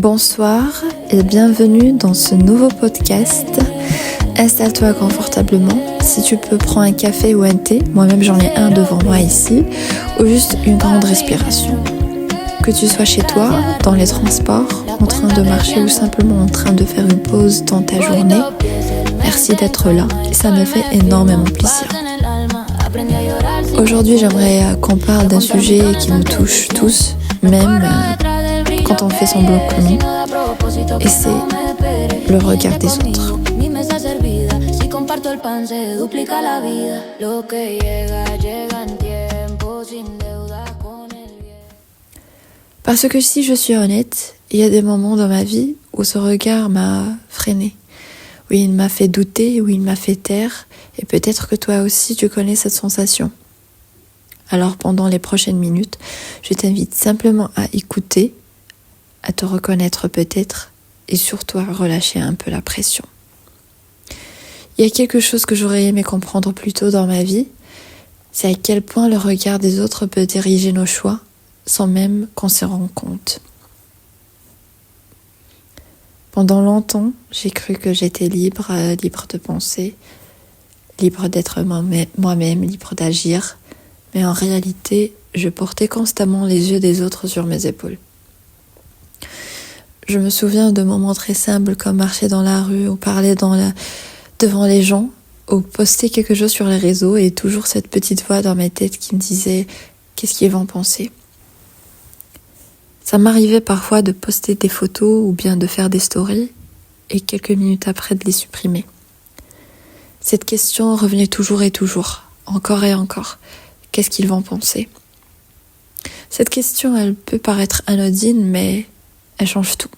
Bonsoir et bienvenue dans ce nouveau podcast. Installe-toi confortablement. Si tu peux, prends un café ou un thé. Moi-même, j'en ai un devant moi ici. Ou juste une grande respiration. Que tu sois chez toi, dans les transports, en train de marcher ou simplement en train de faire une pause dans ta journée, merci d'être là. Et ça me fait énormément plaisir. Aujourd'hui, j'aimerais qu'on parle d'un sujet qui nous touche tous, même quand on fait semblant que non, et c'est le regard des autres. Parce que si je suis honnête, il y a des moments dans ma vie où ce regard m'a freinée, où il m'a fait douter, où il m'a fait taire, et peut-être que toi aussi tu connais cette sensation. Alors pendant les prochaines minutes, je t'invite simplement à écouter, à te reconnaître peut-être, et surtout à relâcher un peu la pression. Il y a quelque chose que j'aurais aimé comprendre plus tôt dans ma vie, c'est à quel point le regard des autres peut diriger nos choix, sans même qu'on s'en rende compte. Pendant longtemps, j'ai cru que j'étais libre de penser, libre d'être moi-même, libre d'agir, mais en réalité, je portais constamment les yeux des autres sur mes épaules. Je me souviens de moments très simples comme marcher dans la rue ou parler devant les gens ou poster quelque chose sur les réseaux et toujours cette petite voix dans ma tête qui me disait « Qu'est-ce qu'ils vont penser ?» Ça m'arrivait parfois de poster des photos ou bien de faire des stories et quelques minutes après de les supprimer. Cette question revenait toujours et toujours, encore et encore. Qu'est-ce qu'ils vont penser ? Cette question, elle peut paraître anodine, mais elle change tout.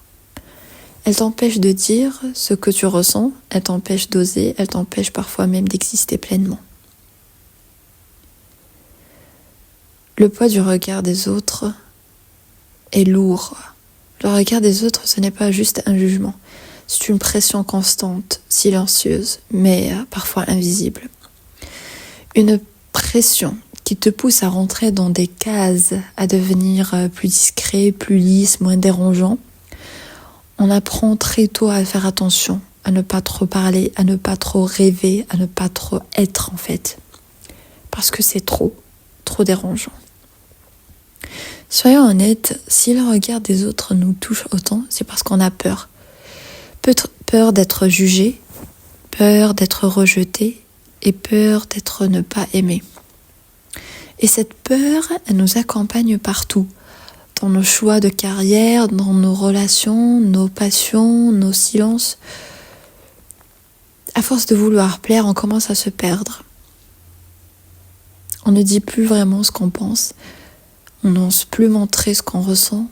Elle t'empêche de dire ce que tu ressens, elle t'empêche d'oser, elle t'empêche parfois même d'exister pleinement. Le poids du regard des autres est lourd. Le regard des autres, ce n'est pas juste un jugement. C'est une pression constante, silencieuse, mais parfois invisible. Une pression qui te pousse à rentrer dans des cases, à devenir plus discret, plus lisse, moins dérangeant. On apprend très tôt à faire attention, à ne pas trop parler, à ne pas trop rêver, à ne pas trop être en fait. Parce que c'est trop dérangeant. Soyons honnêtes, si le regard des autres nous touche autant, c'est parce qu'on a peur. Peur d'être jugé, peur d'être rejeté et peur d'être ne pas aimé. Et cette peur, elle nous accompagne partout, dans nos choix de carrière, dans nos relations, nos passions, nos silences. À force de vouloir plaire, on commence à se perdre. On ne dit plus vraiment ce qu'on pense. On n'ose plus montrer ce qu'on ressent.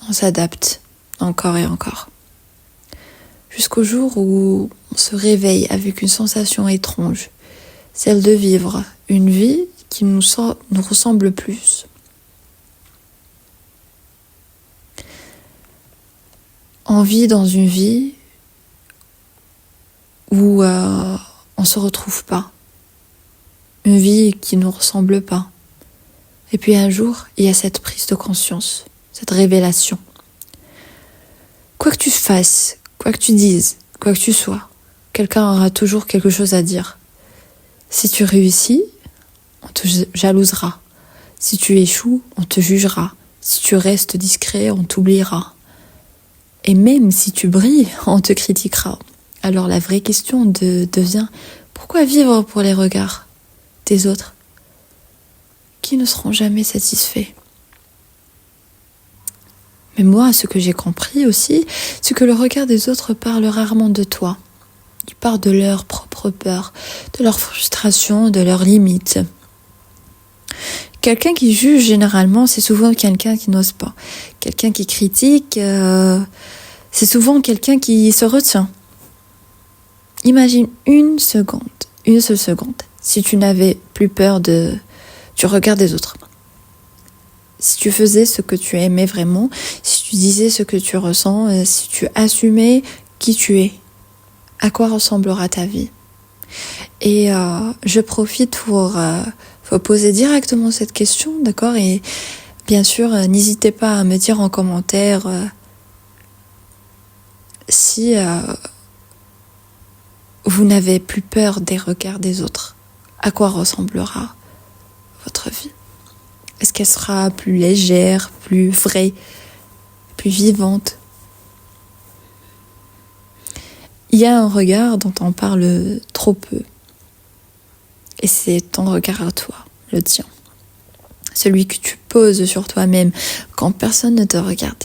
On s'adapte encore et encore. Jusqu'au jour où on se réveille avec une sensation étrange, celle de vivre une vie qui nous ressemble plus. On vit dans une vie où on ne se retrouve pas. Une vie qui ne nous ressemble pas. Et puis un jour, il y a cette prise de conscience, cette révélation. Quoi que tu fasses, quoi que tu dises, quoi que tu sois, quelqu'un aura toujours quelque chose à dire. Si tu réussis, on te jalousera. Si tu échoues, on te jugera. Si tu restes discret, on t'oubliera. Et même si tu brilles, on te critiquera. Alors la vraie question devient, pourquoi vivre pour les regards des autres qui ne seront jamais satisfaits? Mais moi, ce que j'ai compris aussi, c'est que le regard des autres parle rarement de toi. Il parle de leur propre peur, de leur frustration, de leurs limites. Quelqu'un qui juge, généralement, c'est souvent quelqu'un qui n'ose pas. Quelqu'un qui critique, c'est souvent quelqu'un qui se retient. Imagine une seule seconde, si tu n'avais plus peur du regard des autres. Si tu faisais ce que tu aimais vraiment, si tu disais ce que tu ressens, si tu assumais qui tu es, à quoi ressemblera ta vie ? Et je profite pour poser directement cette question, d'accord ? Et bien sûr, n'hésitez pas à me dire en commentaire si vous n'avez plus peur des regards des autres, à quoi ressemblera votre vie? Est-ce qu'elle sera plus légère, plus vraie, plus vivante? Il y a un regard dont on parle trop peu. Et c'est ton regard à toi, le tien. Celui que tu poses sur toi-même quand personne ne te regarde.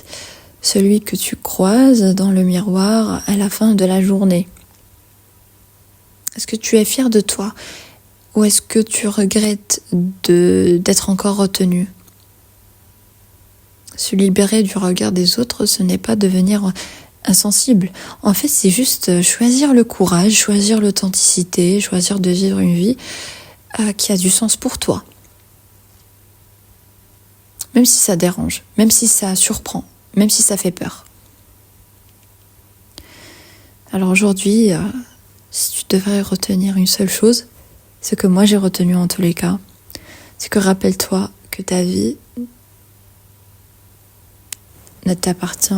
Celui que tu croises dans le miroir à la fin de la journée. Est-ce que tu es fier de toi? Ou est-ce que tu regrettes d'être encore retenu? Se libérer du regard des autres, ce n'est pas devenir insensible. En fait, c'est juste choisir le courage, choisir l'authenticité, choisir de vivre une vie qui a du sens pour toi. Même si ça dérange, même si ça surprend, même si ça fait peur. Alors aujourd'hui, si tu devrais retenir une seule chose, ce que moi j'ai retenu en tous les cas, c'est que rappelle-toi que ta vie ne t'appartient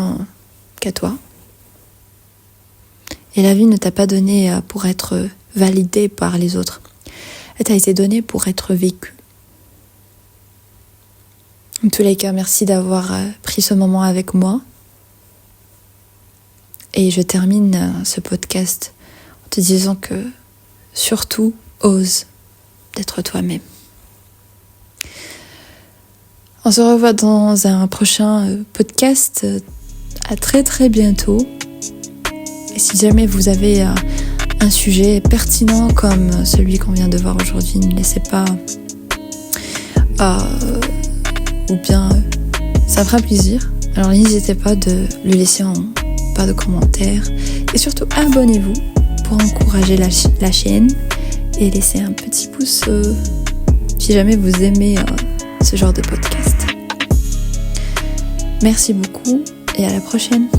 qu'à toi. Et la vie ne t'a pas donné pour être validée par les autres. Elle t'a été donnée pour être vécue. En tous les cas, merci d'avoir pris ce moment avec moi. Et je termine ce podcast en te disant que surtout, ose d'être toi-même. On se revoit dans un prochain podcast. À très très bientôt. Et si jamais vous avez un sujet pertinent comme celui qu'on vient de voir aujourd'hui, ne laissez pas... ou bien ça me fera plaisir. Alors n'hésitez pas de le laisser en barre de commentaires. Et surtout, abonnez-vous pour encourager la chaîne. Et laissez un petit pouce si jamais vous aimez ce genre de podcast. Merci beaucoup et à la prochaine.